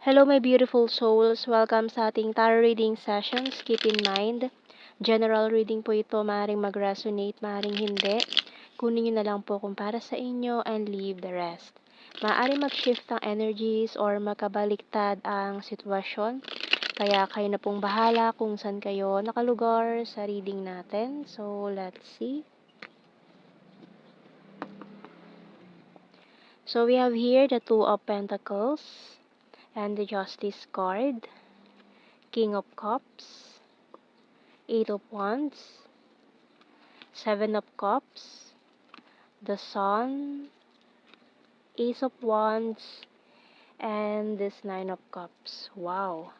Hello my beautiful souls, welcome sa ating tarot reading sessions. Keep in mind, general reading po ito, maaaring mag-resonate, maaaring hindi. Kunin nyo na lang po kung para sa inyo and leave the rest. Maaaring mag-shift ang energies or makabaliktad ang sitwasyon. Kaya kayo na pong bahala kung saan kayo nakalugar sa reading natin. So, let's see. So, we have here the Two of Pentacles and the Justice card, King of Cups, Eight of Wands, Seven of Cups, the Sun, Ace of Wands, and this Nine of Cups. Wow!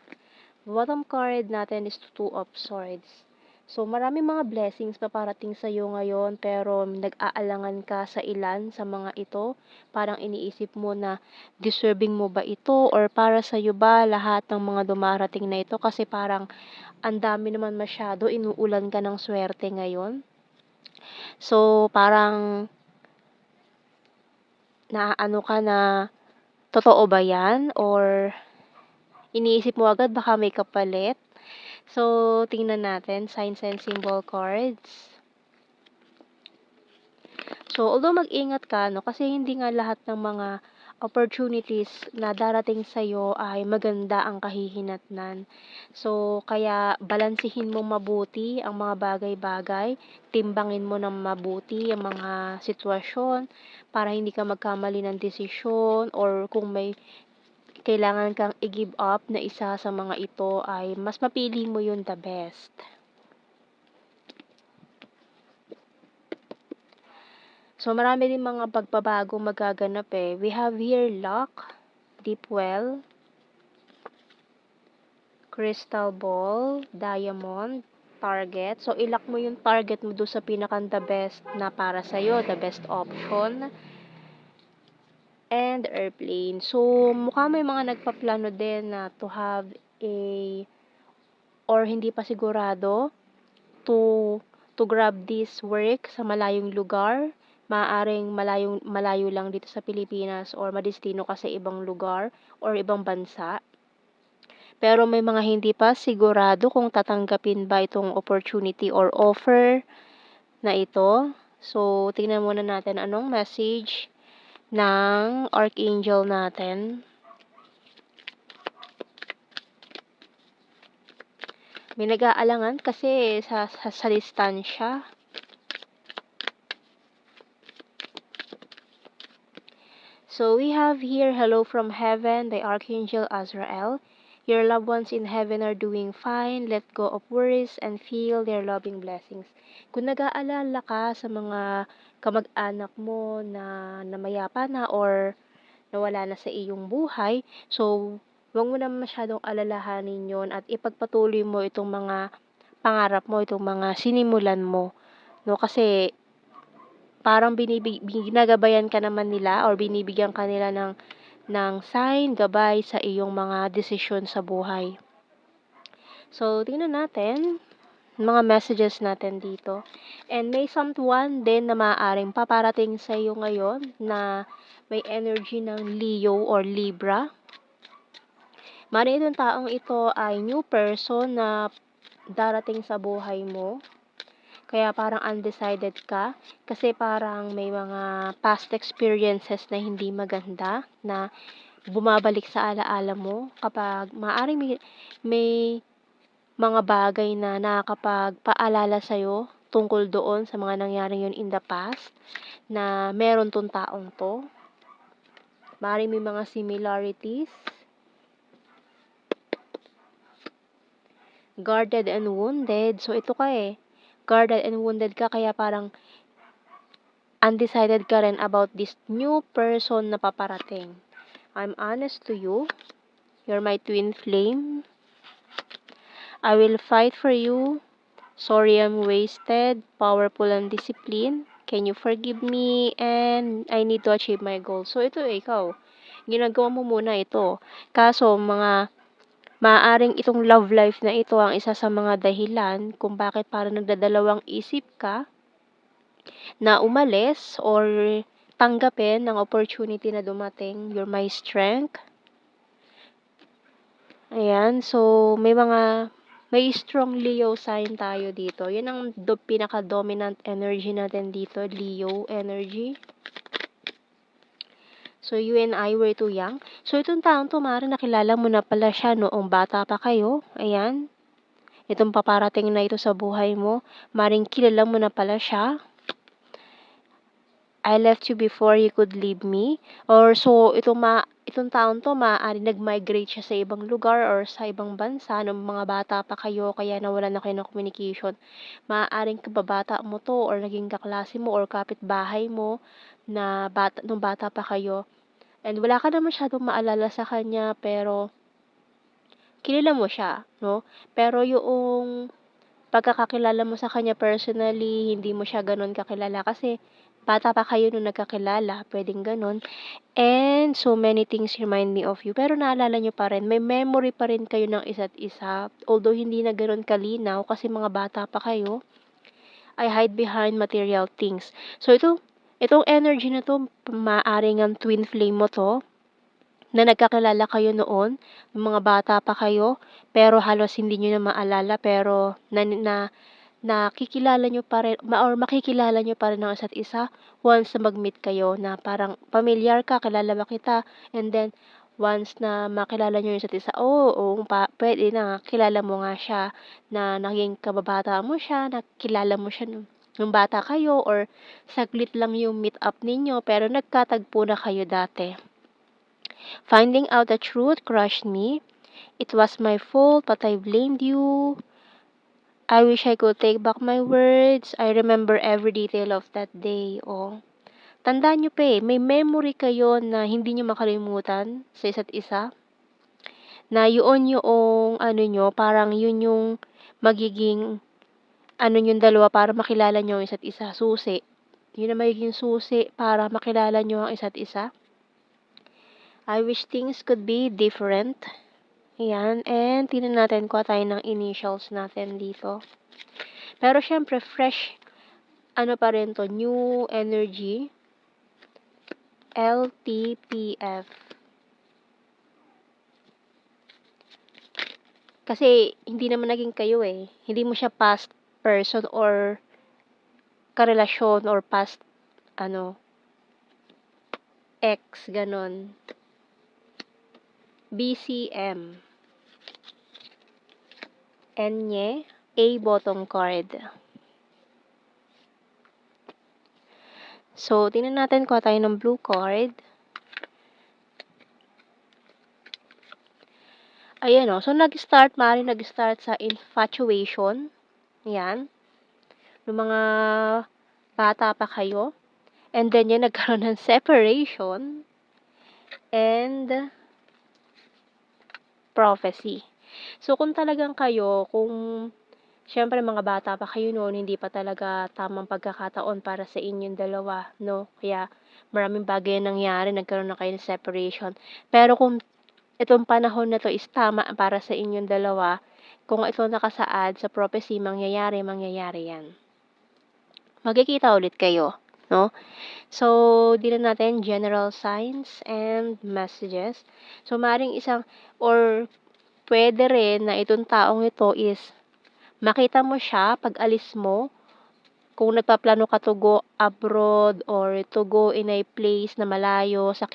Bottom card natin is Two of Swords. So, marami mga blessings paparating sa iyo ngayon, pero nag-aalangan ka sa ilan sa mga ito. Parang iniisip mo na deserving mo ba ito or para sa iyo ba lahat ng mga dumarating na ito, kasi parang ang dami naman masyado, inuulan ka ng swerte ngayon. So, parang naaano ka na, totoo ba yan? Or iniisip mo agad baka may kapalit? So, tingnan natin, signs and symbol cards. So, although mag-ingat ka, no, kasi hindi nga lahat ng mga opportunities na darating sa'yo ay maganda ang kahihinatnan. So, kaya balansihin mo mabuti ang mga bagay-bagay, timbangin mo ng mabuti ang mga sitwasyon para hindi ka magkamali ng desisyon, or kung may kailangan kang i-give up na isa sa mga ito ay mas mapili mo yun the best. So, marami din mga pagbabago magaganap eh. We have here luck, deep well, crystal ball, diamond, target. So, ilock mo yung target mo doon sa pinakang the best na para sa'yo, the best option. And airplane. So, mukha may mga nagpaplano din na to have a, or hindi pa sigurado, to grab this work sa malayong lugar. Maaaring malayo lang dito sa Pilipinas or madestino ka sa ibang lugar or ibang bansa. Pero may mga hindi pa sigurado kung tatanggapin ba itong opportunity or offer na ito. So, tingnan muna natin anong message ng Archangel natin. May nag-aalangan kasi sa distansya. So we have here, hello from heaven, the Archangel Azrael. Your loved ones in heaven are doing fine. Let go of worries and feel their loving blessings. Kung nag-aalala ka sa mga kamag-anak mo na namayapa na or nawala na sa iyong buhay, so huwag mo na masyadong alalahanin yon at ipagpatuloy mo itong mga pangarap mo, itong mga sinimulan mo. No, kasi parang ginagabayan ka naman nila or binibigyan ka nila ng sign, gabay sa iyong mga desisyon sa buhay. So, tingnan natin mga messages natin dito. And may someone din na maaaring paparating sa iyo ngayon na may energy ng Leo or Libra. Maaaring itong taong ito ay new person na darating sa buhay mo. Kaya parang undecided ka kasi parang may mga past experiences na hindi maganda na bumabalik sa alaala mo kapag maaring may mga bagay na nakakapagpaalala sa'yo tungkol doon sa mga nangyari yun in the past na meron tong taong to. Maaring may mga similarities. Guarded and wounded. So, ito ka eh. Guarded and wounded ka, kaya parang undecided ka rin about this new person na paparating. I'm honest to you. You're my twin flame. I will fight for you. Sorry I'm wasted. Powerful and disciplined. Can you forgive me? And I need to achieve my goal. So, ito ikaw. Ginagawa mo muna ito. Kaso, maaaring itong love life na ito ang isa sa mga dahilan kung bakit parang nagdadalawang isip ka na umalis or tanggapin ng opportunity na dumating. You're my strength. Ayan, so may strong Leo sign tayo dito. Yan ang pinaka-dominant energy natin dito, Leo energy. So, you and I were too young. So, itong taong to, maaaring nakilala mo na pala siya noong bata pa kayo. Ayan. Itong paparating na ito sa buhay mo, maaaring kilala mo na pala siya. I left you before you could leave me. Or so, itong taon to, maaaring nag-migrate siya sa ibang lugar or sa ibang bansa nung mga bata pa kayo, kaya nawalan na kayo ng communication. Maaaring kababata mo to or naging kaklase mo or kapitbahay mo na nung bata pa kayo. And wala ka na masyadong maalala sa kanya, pero kilala mo siya, no? Pero yung pagkakakilala mo sa kanya personally, hindi mo siya gano'n kakilala kasi bata pa kayo nung nagkakilala, puwedeng gano'n. And so many things remind me of you. Pero naalala niyo pa rin, may memory pa rin kayo ng isa't isa. Although hindi na gano'n kalinaw kasi mga bata pa kayo, I hide behind material things. So itong energy na 'to, maaaring ang twin flame mo 'to, na nagkakilala kayo noon, nung mga bata pa kayo, pero halos hindi niyo na maalala pero nakikilala niyo pa rin or makikilala niyo pa rin ang isa't isa once na mag-meet kayo na parang pamilyar ka, kilala ba kita, and then once na makilala niyo yung isa't isa, oo puwede na kilala mo nga siya na naging kababata mo siya, nakilala mo siya nung bata kayo or saglit lang yung meet up ninyo pero nagkatagpo na kayo dati. Finding out the truth crushed me. It was my fault, but I blamed you. I wish I could take back my words. I remember every detail of that day. Oh. Tandaan nyo pa may memory kayo na hindi nyo makalimutan sa isa't isa. Na yun yung ano nyo, parang yun yung magiging ano yung dalawa para makilala nyo ang isa't isa. Susi. Yun ang magiging susi para makilala nyo ang isa't isa. I wish things could be different. Ayan. And tingnan natin kuha tayo ng initials natin dito. Pero syempre, fresh, ano pa rin to, new energy. LTPF. Kasi, hindi naman naging kayo Hindi mo siya past person or karelasyon or past, ex, ganon. BCM. Enye, A bottom card. So, tingnan natin kuha tayo ng blue card. Ayan so maaaring nag-start sa infatuation. Yan. Yung mga bata pa kayo. And then yan, nagkaroon ng separation. And prophecy. So, kung talagang kayo, kung siyempre mga bata pa kayo noon, hindi pa talaga tamang pagkakataon para sa inyong dalawa, no? Kaya maraming bagay na nangyari, nagkaroon na kayo ng separation. Pero kung itong panahon na to is tama para sa inyong dalawa, kung ito nakasaad sa prophecy, mangyayari yan. Magkikita ulit kayo, no? So, dito natin general signs and messages. So, maaaring or pwede rin na itong taong ito is makita mo siya pag alis mo, kung nagpaplano ka to go abroad or to go in a place na malayo sa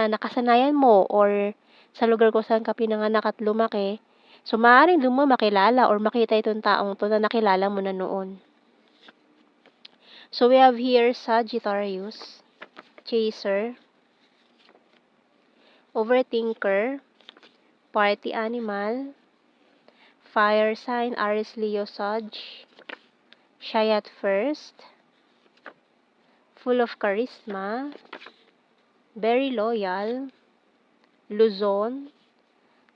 nakasanayan mo or sa lugar kung saan ka pinanganak at lumaki. So, maaaring doon mo makilala or makita itong taong to na nakilala mo na noon. So, we have here Sagittarius, Chaser, Overthinker, Party Animal, Fire Sign, Aries, Leo, Sag, Shy at First, Full of Charisma, Very Loyal, Luzon,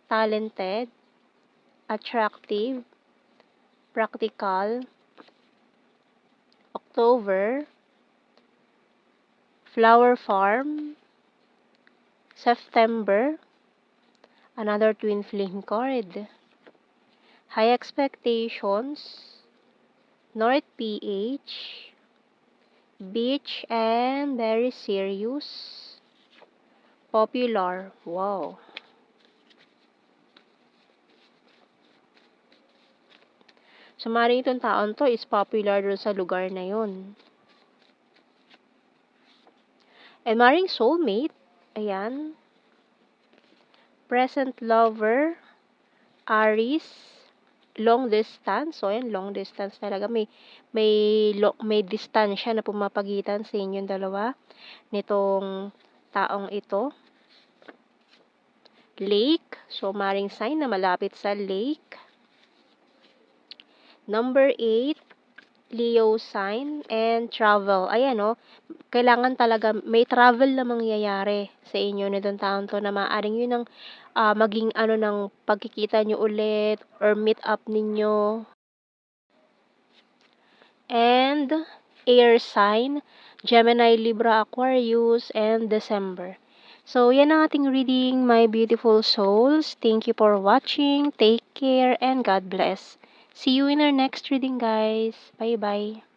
Talented, Attractive, Practical, October, Flower Farm, September, another twin flame card, High Expectations, North PH, Beach, and Very Serious, Popular, wow. So, maaaring itong taon to is popular dun sa lugar na yun. And maaaring soulmate, ayan. Present lover, Aries, long distance. So, ayan, long distance talaga. May distansya na pumapagitan sa inyong dalawa nitong taong ito. Lake. So, maring sign na malapit sa lake. Number 8, Leo sign and travel. Ayan, oh, kailangan talaga may travel na mangyayari sa inyo nitong taon to na maaaring yun ang maging ano ng pagkikita nyo ulit or meet up ninyo. And air sign, Gemini, Libra, Aquarius, and December. So, yan ang ating reading, my beautiful souls. Thank you for watching. Take care and God bless. See you in our next reading, guys. Bye-bye.